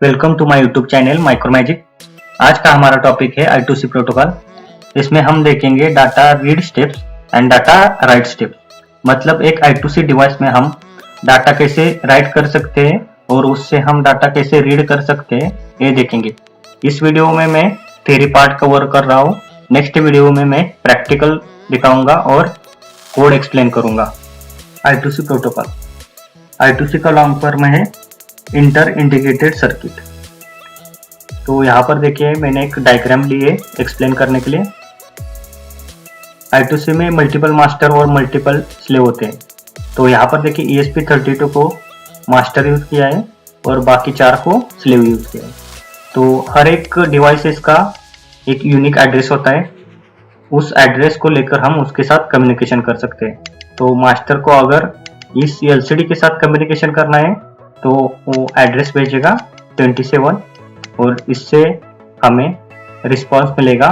Welcome to my YouTube channel Micro Magic. आज का हमारा टॉपिक है I2C प्रोटोकॉल। इसमें हम देखेंगे data read steps and data right steps. मतलब एक I2C डिवाइस में हम डाटा कैसे राइट कर सकते हैं और उससे हम डाटा कैसे रीड कर सकते हैं, ये देखेंगे। इस वीडियो में मैं थ्योरी पार्ट कवर कर रहा हूँ। नेक्स्ट वीडियो में मैं प्रैक्टिकल दिखाऊंगा और कोड एक्सप्लेन करूंगा। I2C प्रोटोकॉल, I2C का लॉन्ग फॉर्म है इंटर इंटीग्रेटेड सर्किट। तो यहाँ पर देखिए मैंने एक डायग्राम ली है एक्सप्लेन करने के लिए। I2C में मल्टीपल मास्टर और मल्टीपल स्लेव होते हैं। तो यहाँ पर देखिए ESP32 को मास्टर यूज किया है और बाकी 4 को स्लेव यूज किया है। तो हर एक डिवाइसेस का एक यूनिक एड्रेस होता है। उस एड्रेस को लेकर हम उसके साथ कम्युनिकेशन कर सकते हैं। तो मास्टर को अगर इस LCD के साथ कम्युनिकेशन करना है तो वो एड्रेस भेजेगा 27 और इससे हमें रिस्पांस मिलेगा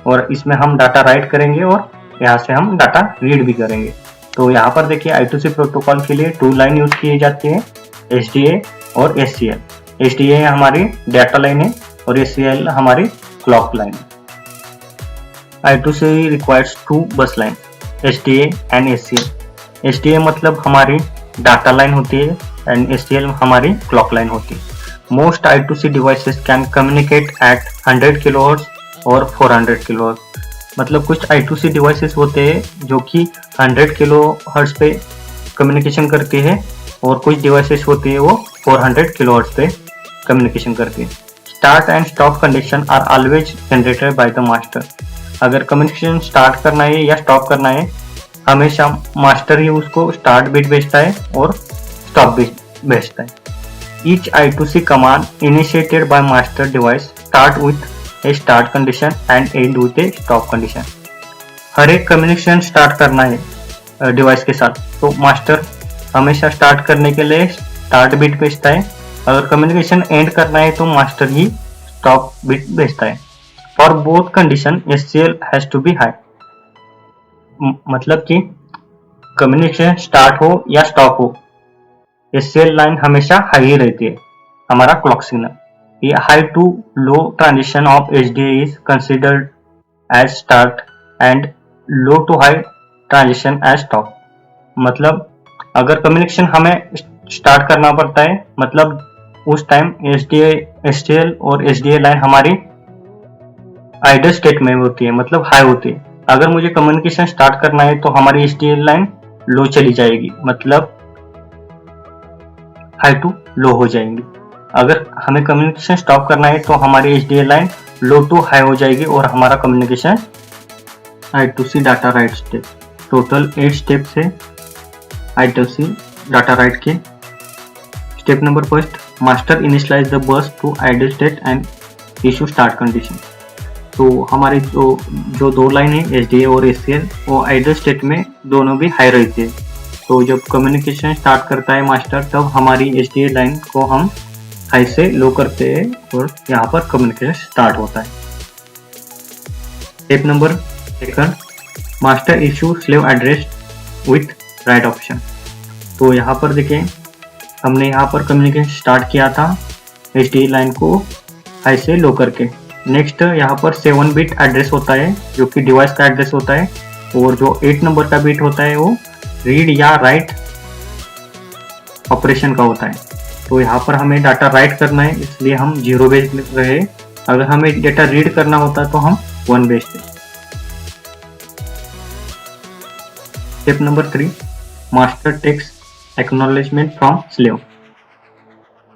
और इसमें हम डाटा राइट करेंगे और यहाँ से हम डाटा रीड भी करेंगे। तो यहाँ पर देखिए I2C प्रोटोकॉल के लिए 2 लाइन यूज किए जाते हैं, SDA और SCL। SDA हमारी डाटा लाइन है और SCL हमारी क्लॉक लाइन है। I2C requires 2 bus line, SDA and SCL। SDA मतलब हमारी डाटा लाइन होती है एंड SCL हमारी क्लॉक लाइन होती है। Most I2C devices can communicate at 100 kHz और 400 kHz। मतलब कुछ I2C डिवाइसेस होते हैं जो कि 100 kHz पे कम्युनिकेशन करते हैं और कुछ डिवाइसेस होते हैं वो 400 kHz पे कम्युनिकेशन करते हैं। Start and stop condition are always generated by the master. अगर कम्युनिकेशन स्टार्ट करना है या स्टॉप करना है, हमेशा मास्टर ही उसको स्टार्ट बिट भेजता है और स्टॉप बिट भेजता है। Each I2C command initiated by master device start with a start condition and end with a stop condition। हर एक कम्युनिकेशन स्टार्ट करना है डिवाइस के साथ तो मास्टर हमेशा स्टार्ट करने के लिए स्टार्ट बिट भेजता है। अगर कम्युनिकेशन एंड करना है तो मास्टर ही स्टॉप बिट भेजता है। For both condition SCL has to be high. मतलब कि कम्युनिकेशन स्टार्ट हो या स्टॉप हो, SCL लाइन हमेशा हाई रहती है, हमारा क्लॉक सिग्नल। ये high to low transition of SDA is considered as start and low to high transition as stop. मतलब अगर कम्युनिकेशन हमें स्टार्ट करना पड़ता है, मतलब उस टाइम SCL और SDA लाइन हमारी आइडल स्टेट में होती है, मतलब हाई होती है। अगर मुझे कम्युनिकेशन स्टार्ट करना है तो हमारी SDA लाइन लो चली जाएगी, मतलब हाई टू लो हो जाएंगी। अगर हमें कम्युनिकेशन स्टॉप करना है तो हमारी SDA line low to high हो जाएगी और हमारा communication I2C data write step. Total 8 steps है I2C डाटा राइट के। Step number first, master initialize the bus to idle state and issue start condition. तो हमारे जो 2 लाइन है SDA और SCL वो आइडल स्टेट में दोनों भी हाई रहती है। तो जब कम्युनिकेशन स्टार्ट करता है मास्टर तब हमारी SDA लाइन को हम हाई से लो करते हैं और यहाँ पर कम्युनिकेशन स्टार्ट होता है। Step number second, master issue slave address with right option. तो यहाँ पर देखें हमने यहाँ पर कम्युनिकेशन स्टार्ट किया था SDA लाइन को हाई से लो करके। नेक्स्ट यहाँ पर 7 बिट एड्रेस होता है जो कि डिवाइस का एड्रेस होता है और जो 8 नंबर का बिट होता है वो रीड या राइट ऑपरेशन का होता है। तो यहाँ पर हमें डाटा राइट करना है इसलिए हम 0 भेज रहे हैं। अगर हमें डाटा रीड करना होता तो हम 1 भेजते। Step number 3, master takes acknowledgement from slave.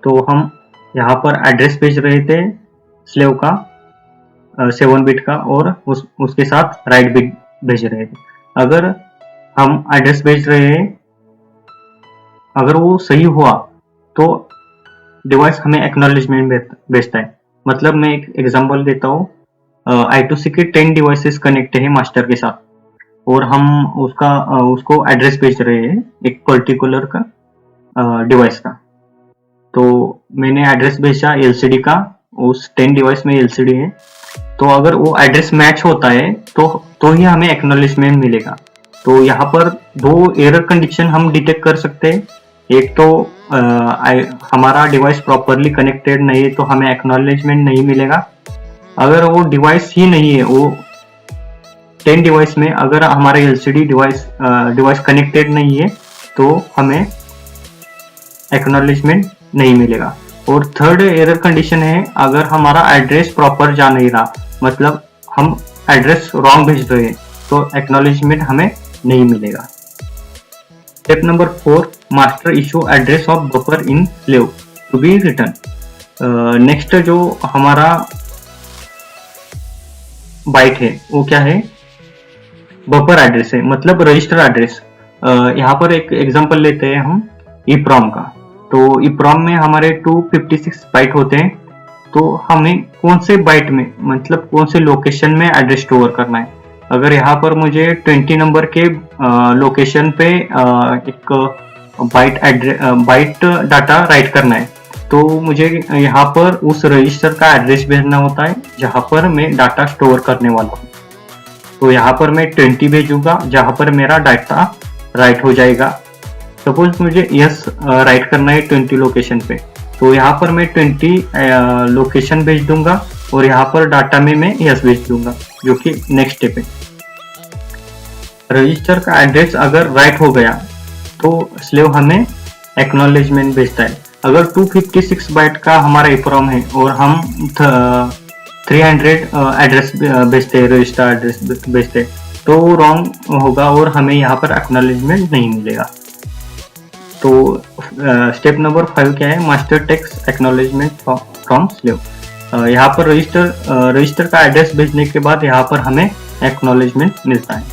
तो हम यहाँ पर एड्रेस भेज रहे थे स्लेव का 7 बिट का और उसके साथ राइट बिट भेज रहे थे। अगर हम एड्रेस भेज रहे हैं, अगर वो सही हुआ तो डिवाइस हमें एक्नॉलेजमेंट भेजता है। मतलब मैं एक एग्जांपल देता हूँ, I2C के 10 डिवाइसेस कनेक्ट है मास्टर के साथ और हम उसको एड्रेस भेज रहे हैं एक पर्टिकुलर का डिवाइस का। तो मैंने एड्रेस भेजा LCD का, उस 10 डिवाइस में LCD है। तो अगर वो एड्रेस मैच होता है तो ही हमें एक्नॉलेजमेंट मिलेगा। तो यहाँ पर 2 एरर कंडीशन हम डिटेक्ट कर सकते हैं। एक तो हमारा डिवाइस प्रॉपरली कनेक्टेड नहीं है तो हमें एक्नॉलेजमेंट नहीं मिलेगा। अगर वो डिवाइस ही नहीं है, वो 10 डिवाइस में अगर हमारा एलसीडी डिवाइस कनेक्टेड नहीं है तो हमें एक्नॉलेजमेंट नहीं मिलेगा। और थर्ड एरर कंडीशन है अगर हमारा एड्रेस प्रॉपर जा नहीं रहा, मतलब हम एड्रेस रॉन्ग भेज रहे हैं तो एक्नॉलेजमेंट हमें नहीं मिलेगा। Step number 4, master issue address of buffer in slave to be return. Next जो हमारा बाइट है वो क्या है, बफर एड्रेस है, मतलब रजिस्टर एड्रेस। यहाँ पर एक एग्जांपल लेते हैं हम EEPROM का। तो EEPROM में हमारे 256 बाइट होते हैं, तो हमें कौन से बाइट में, मतलब कौन से लोकेशन में एड्रेस स्टोर करना है। अगर यहाँ पर मुझे 20 नंबर के लोकेशन पे एक बाइट डाटा राइट करना है, तो मुझे यहाँ पर उस रजिस्टर का एड्रेस भेजना होता है जहाँ पर मैं डाटा स्टोर करने वाला हूँ। तो यहाँ पर मैं 20 भेजूंगा जहाँ पर मेरा डाटा राइट हो जाएगा। सपोज मुझे यस राइट करना है 20 लोकेशन पे, तो यहाँ पर मैं 20 लोकेशन भेज दूंगा और यहाँ पर डाटा में मैं यस भेज दूंगा, जो कि नेक्स्ट स्टेप है। रजिस्टर का एड्रेस अगर राइट हो गया तो स्लेव हमें एक्नॉलेजमेंट भेजता है। अगर 256 बाइट का हमारा EEPROM है और हम 300 एड्रेस भेजते हैं, रजिस्टर एड्रेस भेजते हैं, तो वो रॉन्ग होगा और हमें यहाँ पर एक्नॉलेजमेंट नहीं मिलेगा। तो स्टेप नंबर 5 क्या है, master takes acknowledgement from slave. यहाँ पर रजिस्टर का एड्रेस भेजने के बाद यहाँ पर हमें एक्नॉलेजमेंट मिलता है।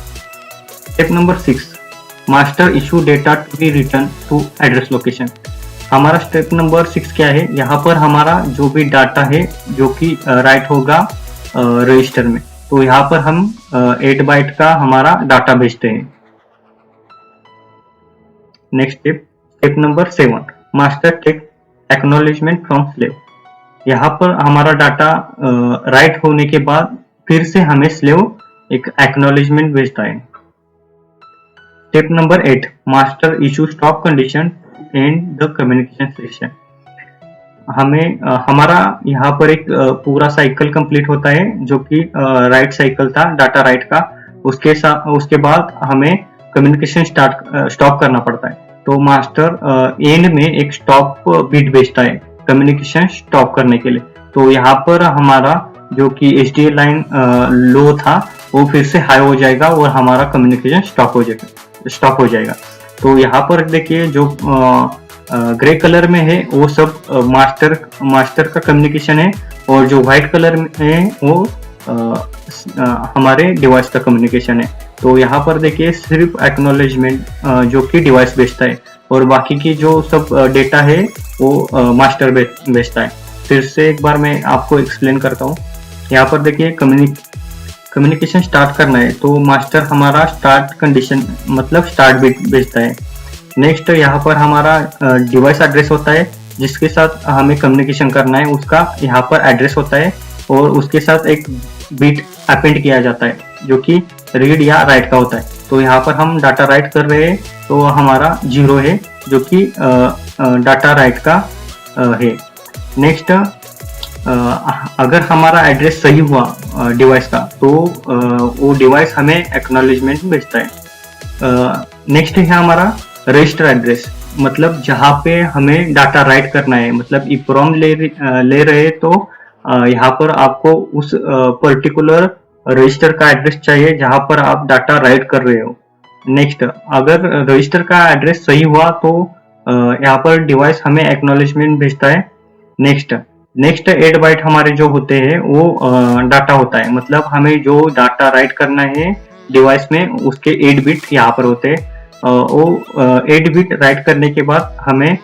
Step number 6, master issue data to be return to address location. हमारा स्टेप नंबर 6 क्या है, यहाँ पर हमारा जो भी डाटा है जो कि राइट होगा रजिस्टर में, तो यहाँ पर हम 8 बाइट का हमारा डाटा भेजते हैं। Next step number 7, master take acknowledgement from slave. यहाँ पर हमारा डाटा राइट होने के बाद फिर से हमें स्लेव एक एक्नॉलेजमेंट भेजता है। Step number 8, master issue stop condition and the communication section. हमें हमारा यहाँ पर एक पूरा साइकिल कंप्लीट होता है जो कि राइट साइकिल था डाटा राइट का। उसके बाद हमें कम्युनिकेशन स्टॉप करना पड़ता है। तो मास्टर एंड में एक स्टॉप बिट भेजता है कम्युनिकेशन स्टॉप करने के लिए। तो यहाँ पर हमारा जो कि HDL लाइन लो था वो फिर से हाई हो जाएगा और हमारा कम्युनिकेशन स्टॉप हो जाएगा। तो यहाँ पर देखिए जो ग्रे कलर में है वो सब मास्टर का कम्युनिकेशन है, और जो व्हाइट कलर में है वो हमारे डिवाइस का कम्युनिकेशन है। तो यहाँ पर देखिए सिर्फ एक्नॉलेजमेंट जो कि डिवाइस भेजता है और बाकी की जो सब डेटा है वो मास्टर भेजता है। फिर से एक बार मैं आपको एक्सप्लेन करता हूँ। यहाँ पर देखिए कम्युनिकेशन स्टार्ट करना है तो मास्टर हमारा स्टार्ट कंडीशन मतलब स्टार्ट बिट भेजता है। नेक्स्ट यहाँ पर हमारा डिवाइस एड्रेस होता है जिसके साथ हमें कम्युनिकेशन करना है, उसका यहाँ पर एड्रेस होता है और उसके साथ एक बिट अपेंड किया जाता है जो कि रीड या राइट का होता है। तो यहाँ पर हम डाटा राइट कर रहे हैं तो हमारा 0 है जो कि डाटा राइट का है। नेक्स्ट अगर हमारा एड्रेस सही हुआ डिवाइस का तो वो डिवाइस हमें एक्नॉलेजमेंट भेजता है। नेक्स्ट है हमारा रजिस्टर एड्रेस, मतलब जहाँ पे हमें डाटा राइट करना है, मतलब EEPROM ले रहे तो यहाँ पर आपको उस पर्टिकुलर रजिस्टर का एड्रेस चाहिए जहाँ पर आप डाटा राइट कर रहे हो। नेक्स्ट अगर रजिस्टर का एड्रेस सही हुआ तो यहाँ पर डिवाइस हमें एक्नॉलेजमेंट भेजता है। नेक्स्ट 8 बाइट हमारे जो होते हैं वो डाटा होता है, मतलब हमें जो डाटा राइट करना है डिवाइस में उसके 8 बिट यहाँ पर होते हैं। वो 8 बिट राइट करने के बाद हमें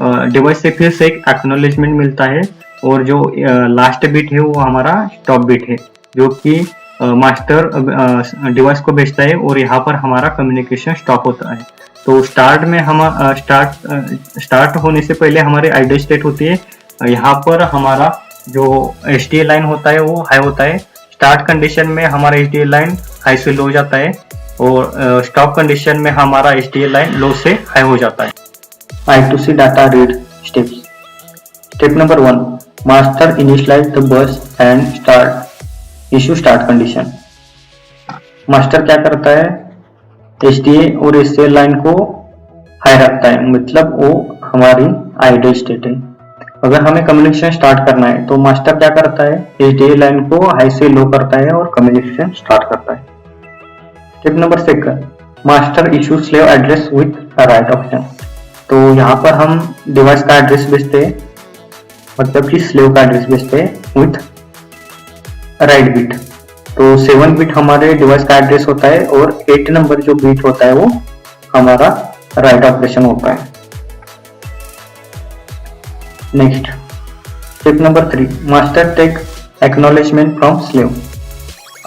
डिवाइस से फिर से एक एक्नॉलेजमेंट मिलता है और जो लास्ट बिट है वो हमारा स्टॉप बिट है जो कि मास्टर डिवाइस को भेजता है और यहाँ पर हमारा कम्युनिकेशन स्टॉप होता है। तो स्टार्ट में हम स्टार्ट होने से पहले हमारे आइडल स्टेट होती है। यहाँ पर हमारा जो HDL लाइन होता है वो हाई होता है। स्टार्ट कंडीशन में हमारा HDL लाइन हाई से लो जाता है और स्टॉप कंडीशन में हमारा HDL लाइन लो से हाई हो जाता है। I2C data read steps. Step number 1, master initialize the bus and start issue start condition. Master क्या करता है, HDA और SCL लाइन को हाई रखता है, मतलब वो हमारी आइडल स्टेट है। अगर हमें कम्युनिकेशन स्टार्ट करना है तो मास्टर क्या करता है, HDA लाइन को हाई से लो करता है और कम्युनिकेशन स्टार्ट करता है। Step number 2, master issue slave address with right option. तो यहाँ पर हम डिवाइस का एड्रेस भेजते हैं, मतलब कि स्लेव का एड्रेस भेजते हैं विथ राइट बिट। तो 7 बिट हमारे डिवाइस का एड्रेस होता है और 8 नंबर जो बिट होता है वो हमारा राइट ऑपरेशन होता है। Next step number 3, master take acknowledgement from slave.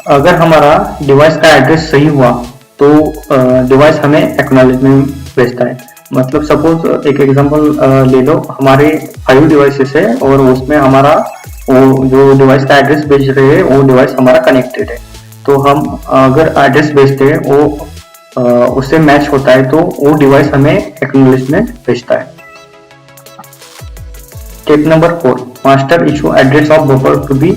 अगर हमारा डिवाइस का एड्रेस सही हुआ तो डिवाइस हमें एक्नॉलेजमेंट भेजता है। मतलब सपोज एक एग्जांपल ले लो, हमारे 5 डिवाइसेस है और उसमें हमारा वो जो डिवाइस का एड्रेस भेज रहे हैं वो डिवाइस हमारा कनेक्टेड है। तो हम अगर एड्रेस भेजते हैं वो उससे मैच होता है तो वो डिवाइस हमें एक्नॉलेजमेंट भेजता है। Step number 4, master issue address of buffer to be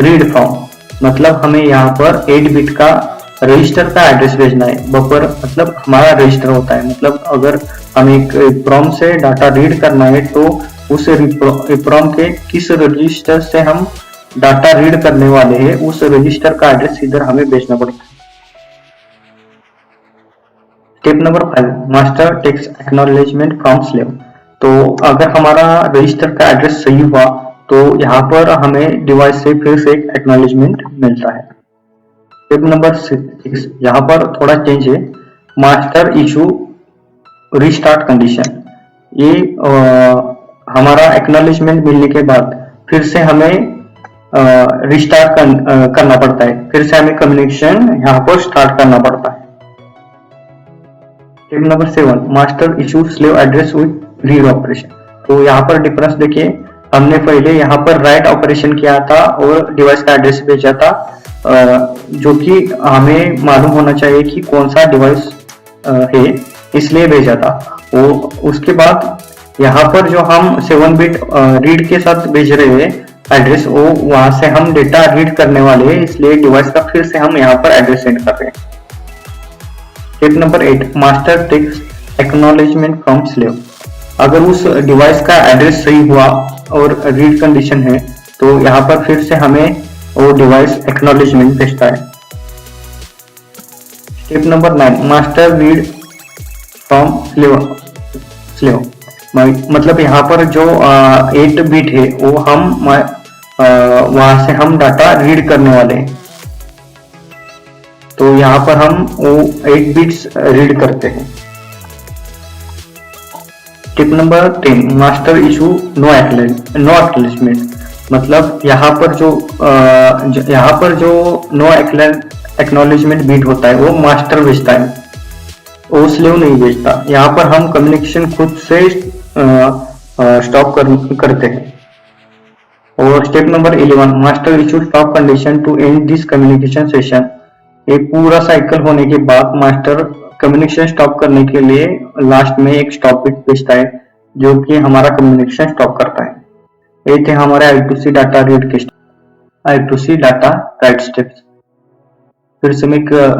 read from. मतलब हमें यहाँ पर 8 बिट का रजिस्टर का एड्रेस भेजना है। बफर मतलब हमारा रजिस्टर होता है, मतलब अगर हमें एक EEPROM से डाटा रीड करना है तो उस EEPROM के किस रजिस्टर से हम डाटा रीड करने वाले हैं उस रजिस्टर का एड्रेस इधर हमें भेजना पड़ता है। Step number 5, master takes acknowledgement from slave. तो अगर हमारा रजिस्टर का एड्रेस सही हुआ तो यहाँ पर हमें डिवाइस से फिर से एक एक्नॉलेजमेंट मिलता है। स्टेप नंबर 6, यहाँ पर थोड़ा चेंज है, मास्टर इशू रीस्टार्ट कंडीशन। ये हमारा एक्नॉलेजमेंट मिलने के बाद फिर से हमें रिस्टार्ट करना पड़ता है, फिर से हमें कम्युनिकेशन यहाँ पर स्टार्ट करना पड़ता है। Step number 7, master issue slave address with read operation. तो यहाँ पर डिफरेंस देखिए, हमने पहले यहाँ पर राइट ऑपरेशन किया था और डिवाइस का एड्रेस भेजा था, जो कि हमें मालूम होना चाहिए कि कौन सा डिवाइस है इसलिए भेजा था। वो उसके बाद यहाँ पर जो हम 7 बिट रीड के साथ भेज रहे हैं एड्रेस, वो वहां से हम डेटा रीड करने वाले हैं, इसलिए डिवाइस का फिर से हम यहाँ पर एड्रेस सेंड कर रहे हैं। Step number 8, master takes acknowledgement from slave. अगर उस डिवाइस का एड्रेस सही हुआ और रीड कंडीशन है तो यहाँ पर फिर से हमें वो डिवाइस एक्नॉलेजमेंट भेजता है। Step number 9, master read from slave. मतलब यहाँ पर जो 8 बिट है वो हम वहां से हम डाटा रीड करने वाले हैं, तो यहाँ पर हम वो 8 बिट्स रीड करते हैं। Step number 10, master issue no acknowledgement. मतलब यहाँ पर जो नो एक्नॉलेजमेंट बिट होता है वो मास्टर भेजता है, वो स्लेव नहीं भेजता। यहाँ पर हम कम्युनिकेशन खुद से स्टॉप करते हैं। और step number 11, master issue stop condition to end this communication session. ये पूरा साइकिल होने के बाद मास्टर कम्युनिकेशन स्टॉप करने के लिए लास्ट में एक स्टॉप बिट भेजता है जो कि हमारा कम्युनिकेशन स्टॉप करता है। ये थे हमारे I2C डाटा रीड के I2C डाटा राइट स्टेप्स। फिर से मैं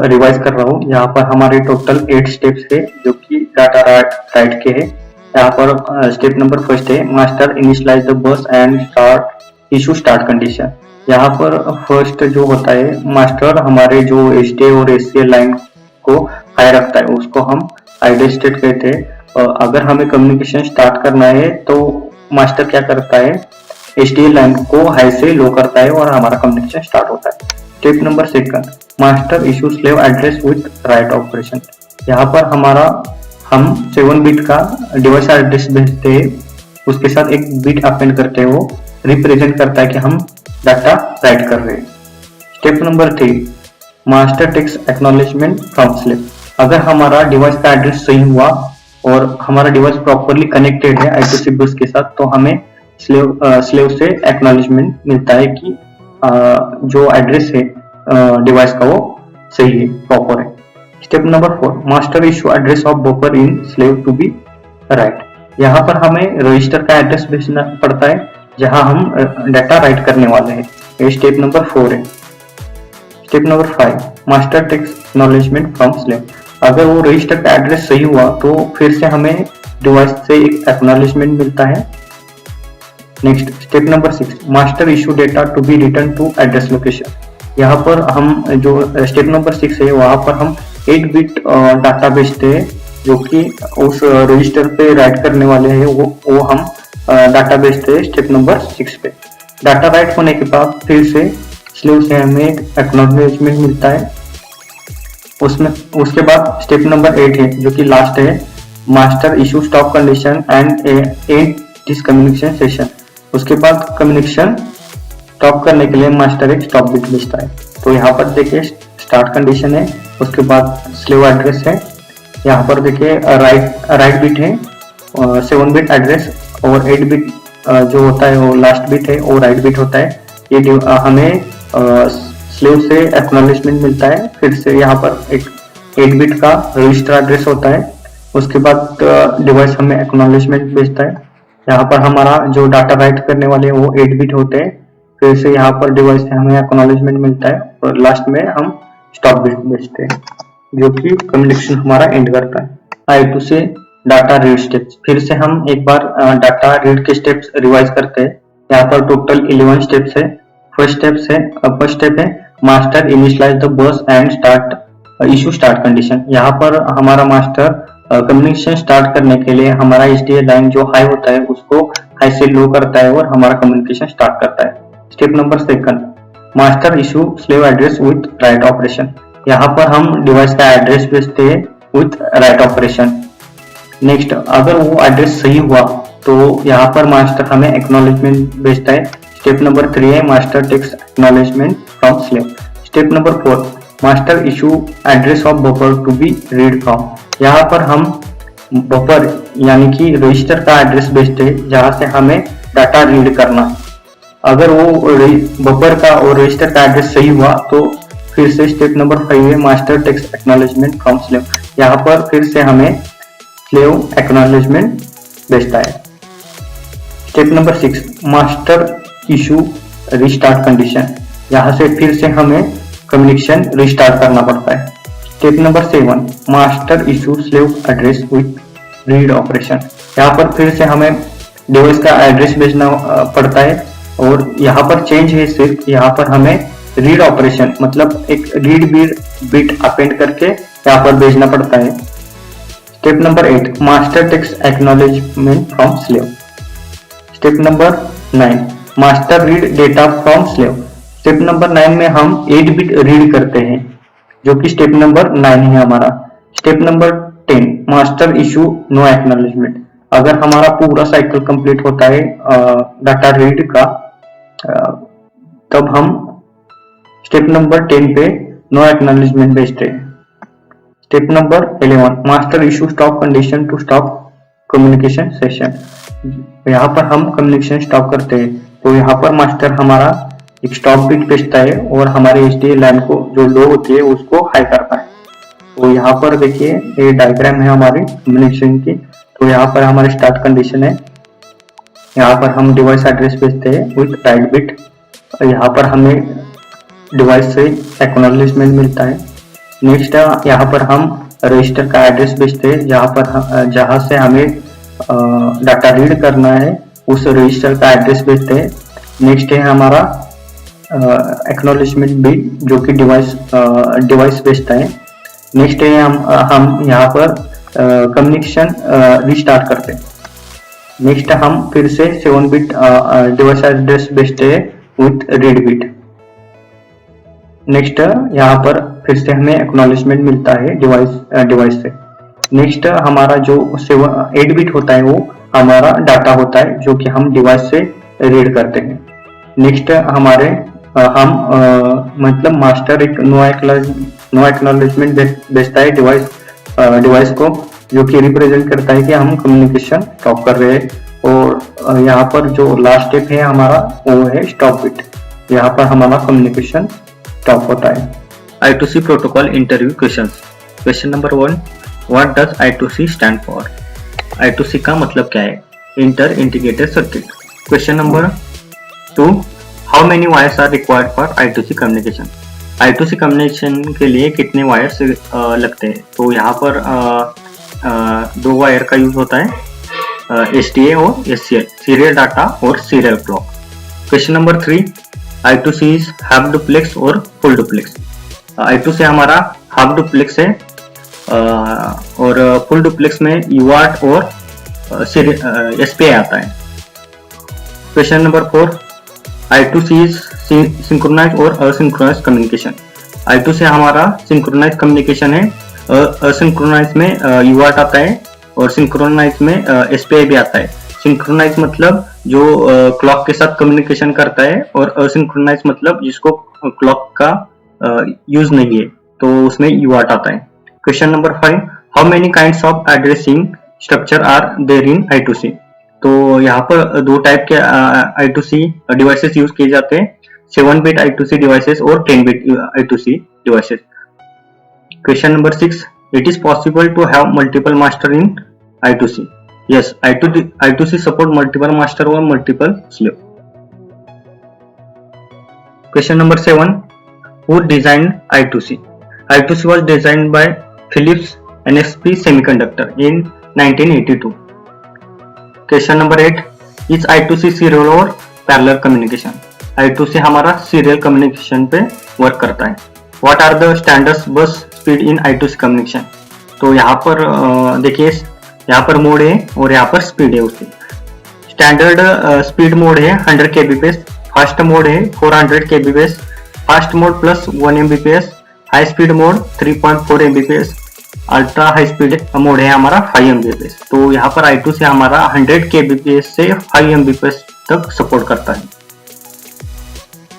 रिवाइज कर रहा हूँ। यहाँ पर हमारे टोटल 8 स्टेप्स है जो कि डाटा राइट के है। यहाँ पर स्टेप नंबर 1 है, master initialize the bus and start issue start condition. यहाँ पर फर्स्ट जो होता है, मास्टर हमारे जो HDA और SCL लाइन को हाई रखता है, उसको हम आइडल स्टेट कहते हैं। अगर हमें कम्युनिकेशन स्टार्ट करना है तो मास्टर क्या करता है, HDA लाइन को हाई से लो करता है और हमारा कम्युनिकेशन स्टार्ट होता है। Step number 2, master issue slave address with write operation. यहाँ पर हम 7 बिट का डिवाइस एड्रेस भेजते हैं, उसके साथ एक बिट अपेंड करते हैं, वो रिप्रेजेंट करता है कि हम डाटा राइट कर रहे हैं। Step number 3, master takes acknowledgement from slave. अगर हमारा डिवाइस का एड्रेस सही हुआ और हमारा डिवाइस प्रॉपरली कनेक्टेड है I2C बस के साथ, तो हमें स्लेव से एक्नॉलेजमेंट मिलता है कि जो एड्रेस है डिवाइस का वो सही है, प्रॉपर है। Step number 4, master issue address of buffer in slave to be write. यहाँ पर हमें रजिस्टर का एड्रेस भेजना पड़ता है जहाँ हम डाटा राइट करने वाले हैं। ये स्टेप नंबर 4 है। Step number 5, master takes acknowledgement from slave. अगर वो रजिस्टर का एड्रेस सही हुआ तो फिर से हमें डिवाइस से एक एक्नॉलेजमेंट मिलता है। Next step number 6, master issue data to be return to address location. यहाँ पर हम जो स्टेप नंबर 6 है वहां पर हम 8 बिट डाटा भेजते हैं जो कि उस रजिस्टर पे राइट करने वाले हैं, वो हम डाटा भेजते हैं स्टेप नंबर 6 पे। डाटा राइट होने के बाद फिर से स्लेव से हमें एक एक्नॉलेजमेंट मिलता है। उसके बाद स्टेप नंबर 8 है जो कि लास्ट है, master issue stop condition and and this communication session. उसके बाद कम्युनिकेशन स्टॉप करने के लिए मास्टर एक स्टॉप बिट भेजता है। तो यहाँ पर देखिए स्टार्ट कंडीशन है, उसके बाद स्लेव एड्रेस है, यहाँ पर देखिए राइट बिट है, 7 बिट एड्रेस और 8 बिट जो होता है वो लास्ट बिट है और राइट बिट होता है। ये हमें स्लेव से एक्नॉलेजमेंट मिलता है। फिर से यहाँ पर एक 8 बिट का रजिस्टर एड्रेस होता है। उसके बाद डिवाइस हमें एक्नॉलेजमेंट भेजता है। यहाँ पर हमारा जो डाटा राइट करने वाले वो 8 बिट होते हैं। फिर से यहाँ पर डिवाइस से हमें एक्नॉलेजमेंट मिलता है और लास्ट में हम स्टॉप बिट भेजते हैं जो कि कम्युनिकेशन हमारा एंड करता है। I2C data read steps. फिर से हम एक बार डाटा रीड के स्टेप्स रिवाइज करते हैं। यहाँ पर टोटल 11 स्टेप्स है। फर्स्ट स्टेप है master initialize the bus and start issue start condition. यहाँ पर हमारा मास्टर कम्युनिकेशन स्टार्ट करने के लिए हमारा HDL लाइन जो हाई होता है उसको हाई से लो करता है और हमारा कम्युनिकेशन स्टार्ट करता है। Step number 2, master issue slave address with write operation. यहाँ पर हम डिवाइस का एड्रेस भेजते हैं विथ राइट ऑपरेशन। नेक्स्ट, अगर वो एड्रेस सही हुआ तो यहाँ पर मास्टर हमें एक्नॉलेजमेंट भेजता है। स्टेप नंबर 3 है master takes acknowledgement from slave. Step number 4, master issue address of buffer to be read from. यहाँ पर हम बफर यानी कि रजिस्टर का एड्रेस भेजते हैं जहाँ से हमें डाटा रीड करना। अगर वो बफर का और रजिस्टर का एड्रेस सही हुआ तो फिर से स्टेप नंबर 5 है master takes acknowledgement from slave. यहाँ पर फिर से हमें स्लेव एक्नॉलेजमेंट भेजता है। Step number 6, master issue restart condition. यहाँ से फिर से हमें कम्युनिकेशन रिस्टार्ट करना पड़ता है। Step number 7, master issue slave address with read operation. यहाँ पर फिर से हमें डिवाइस का एड्रेस भेजना पड़ता है और यहाँ पर चेंज है सिर्फ, यहाँ पर हमें रीड ऑपरेशन मतलब एक रीड बिट अपेंड करके यहाँ पर भेजना पड़ता है। Step number 8, master takes acknowledgement from slave. Step number 9, master read data from slave. Step number 9 में हम 8 बिट रीड करते हैं जो कि स्टेप नंबर 9 है हमारा। Step number 10, master issue no acknowledgement. अगर हमारा पूरा साइकिल कंप्लीट होता है डाटा रीड का तब हम स्टेप नंबर 10 पे नो एक्नॉलेजमेंट भेजते हैं। Step number 11, master issue stop condition to stop communication session. यहाँ पर हम कम्युनिकेशन स्टॉप करते हैं तो यहाँ पर मास्टर हमारा एक स्टॉप बिट भेजता है और हमारे HDL लाइन को जो लो होती है उसको हाई करता है। तो यहाँ पर देखिए ये डायग्राम है हमारी कम्युनिकेशन की। तो यहाँ पर हमारी स्टार्ट कंडीशन है, यहाँ पर हम डिवाइस एड्रेस भेजते हैं विथ राइट बिट। यहाँ पर हमें डिवाइस से एक्नॉलेजमेंट मिलता है। नेक्स्ट यहाँ पर हम रजिस्टर का एड्रेस भेजते हैं जहाँ से हमें डाटा रीड करना है, उस रजिस्टर का एड्रेस भेजते हैं। नेक्स्ट है हमारा एक्नॉलेजमेंट बिट जो कि डिवाइस भेजता है। नेक्स्ट है हम यहाँ पर कम्युनिकेशन रिस्टार्ट करते हैं। नेक्स्ट हम फिर से 7 बिट डिवाइस एड्रेस भेजते हैं विथ रीड बिट। नेक्स्ट यहाँ पर फिर से हमें एक्नॉलेजमेंट मिलता है डिवाइस से। नेक्स्ट हमारा जो 8 बिट होता है वो हमारा डाटा होता है जो कि हम डिवाइस से रीड करते हैं। नेक्स्ट हमारे मतलब मास्टर एक नो एक्नॉलेजमेंट भेजता है डिवाइस को जो कि रिप्रेजेंट करता है कि हम कम्युनिकेशन स्टॉप कर रहे हैं। और यहाँ पर जो लास्ट स्टेप है हमारा वो है स्टॉप बिट। यहाँ पर हमारा कम्युनिकेशन स्टॉप होता है। I2C protocol interview questions. Question number 1, what does I2C stand for? I2C का मतलब क्या है? Inter integrated circuit. Question number 2, how many wires are required for I2C communication? I2C communication के लिए कितने वायर्स लगते हैं? तो यहाँ पर 2 वायर का यूज होता है, SDA और SCL, सीरियल डाटा और serial clock. Question number 3, I2C is half duplex और फुल डुप्लेक्स? I2C हमारा हाफ डुप्लेक्स है और फुल डुप्लेक्स में UART और SPI आता है। Question number 4, I2C is synchronise और असिंक्रोनाइज कम्युनिकेशन? I2C हमारा सिंक्रोनाइज कम्युनिकेशन है, असिंक्रोनाइज में UART आता है और सिंक्रोनाइज में SPI भी आता है। सिंक्रोनाइज मतलब जो क्लॉक के साथ कम्युनिकेशन करता है और असिंक्रोनाइज मतलब जिसको क्लॉक का यूज नहीं है तो उसमें UART आता है। Question number 5, how many kinds of addressing structure are there in I2C? तो यहाँ पर 2 टाइप के I2C डिवाइसेस यूज किए जाते हैं, 7 बिट I2C डिवाइसेस और 10 bit I2C devices. Question number 6, it is possible to have multiple master in I2C? Yes, I2C support multiple master or multiple slave. Question number 7, who designed I2C? I2C was designed by Philips NXP Semiconductor in 1982. Question number 8, is I2C serial or parallel communication? I2C हमारा serial communication पे work करता है। What are the standards bus speed in I2C communication? तो यहाँ पर देखिए, यहाँ पर मोड है और यहाँ पर स्पीड है उसकी। स्टैंडर्ड स्पीड मोड है 100 kbps, फास्ट मोड है 400 kbps, fast mode plus 1 Mbps, high speed mode 3.4 Mbps, ultra high speed mode है हमारा 5 Mbps। तो यहाँ पर I2C हमारा 100 kbps से 5 Mbps तक सपोर्ट करता है।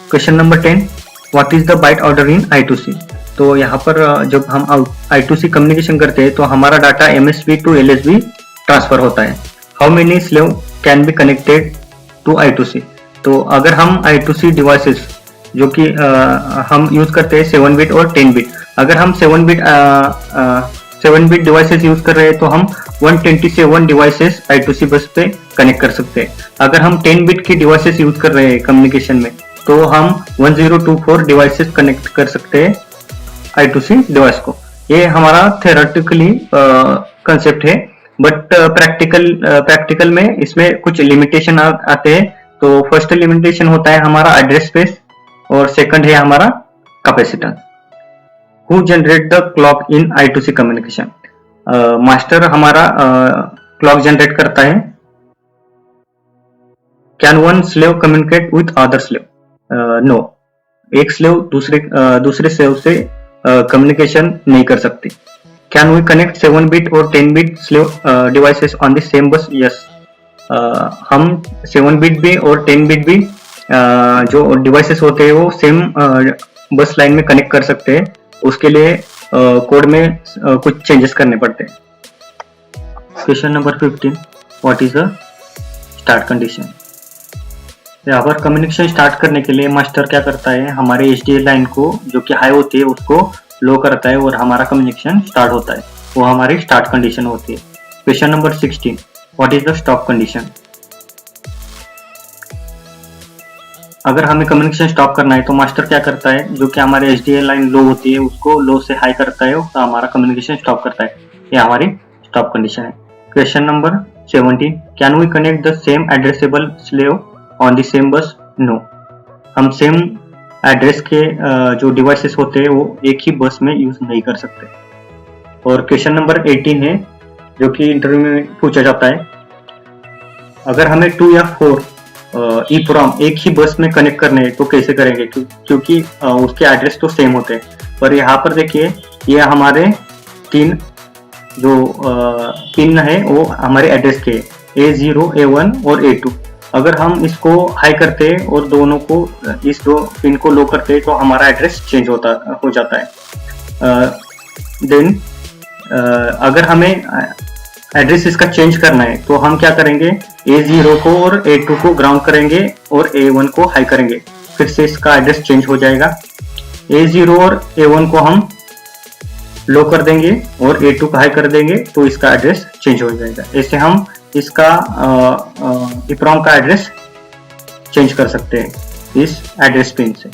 Question number 10, what is the byte order in I2C? तो यहाँ पर जब हम I2C कम्युनिकेशन करते हैं तो हमारा data MSB to LSB transfer होता है। How many slave can be connected to I2C? तो अगर हम I2C डिवाइसेस जो कि हम यूज करते हैं 7 बिट और 10 बिट, अगर हम 7 बिट डिवाइसेस यूज कर रहे हैं तो हम 127 डिवाइसेस I2C बस पे कनेक्ट कर सकते हैं। अगर हम 10 बिट की डिवाइसेस यूज कर रहे हैं कम्युनिकेशन में तो हम 1024 डिवाइसेस कनेक्ट कर सकते हैं I2C डिवाइस को। ये हमारा थ्योरेटिकली कंसेप्ट है, बट प्रैक्टिकल में इसमें कुछ लिमिटेशन आते हैं। तो फर्स्ट लिमिटेशन होता है हमारा एड्रेस स्पेस और सेकंड है हमारा capacitance. Who generate the clock in I2C communication? Master हमारा क्लॉक जनरेट करता है। Can one slave communicate with other slave? No, एक स्लेव दूसरे स्लेव से कम्युनिकेशन नहीं कर सकती। कैन वी कनेक्ट 7 बिट और 10 bit slave devices on the same बस? यस, हम 7 बिट भी और 10 बिट भी जो डिवाइसेस होते हैं वो सेम बस लाइन में कनेक्ट कर सकते हैं। उसके लिए कोड में कुछ चेंजेस करने पड़ते हैं। Question number 15, what is the start condition? यहाँ पर कम्युनिकेशन स्टार्ट करने के लिए मास्टर क्या करता है, हमारे HDL लाइन को जो कि हाई होती है उसको लो करता है और हमारा कम्युनिकेशन स्टार्ट होता है, वो हमारी स्टार्ट कंडीशन होती है। Question number 16, what is the stop condition? अगर हमें कम्युनिकेशन स्टॉप करना है तो मास्टर क्या करता है, जो कि हमारे HDL लाइन लो होती है उसको लो से हाई करता है तो हमारा कम्युनिकेशन स्टॉप करता है। ये हमारी स्टॉप कंडीशन है। Question number 17, can we connect the same addressable slave on the same bus? No, हम सेम एड्रेस के जो डिवाइसेस होते हैं वो एक ही बस में यूज नहीं कर सकते। और क्वेश्चन नंबर 18 है जो कि इंटरव्यू में पूछा जाता है, अगर हमें 2 या 4 EEPROM एक ही बस में कनेक्ट करने हैं तो कैसे करेंगे, क्योंकि उसके एड्रेस तो सेम होते हैं। पर यहाँ पर देखिए ये हमारे 3 जो पिन है वो हमारे एड्रेस के A0, A1 और A2। अगर हम इसको हाई करते हैं और दोनों को इस 2 पिन को लो करते हैं तो हमारा एड्रेस चेंज हो जाता है। देन अगर हमें एड्रेस इसका चेंज करना है तो हम क्या करेंगे, A0 को और A2 को ग्राउंड करेंगे और A1 को हाई करेंगे, फिर से इसका एड्रेस चेंज हो जाएगा। A0 और A1 को हम लो कर देंगे और A2 को हाई कर देंगे तो इसका एड्रेस चेंज हो जाएगा। ऐसे हम इसका EEPROM का एड्रेस चेंज कर सकते हैं इस एड्रेस पिन से।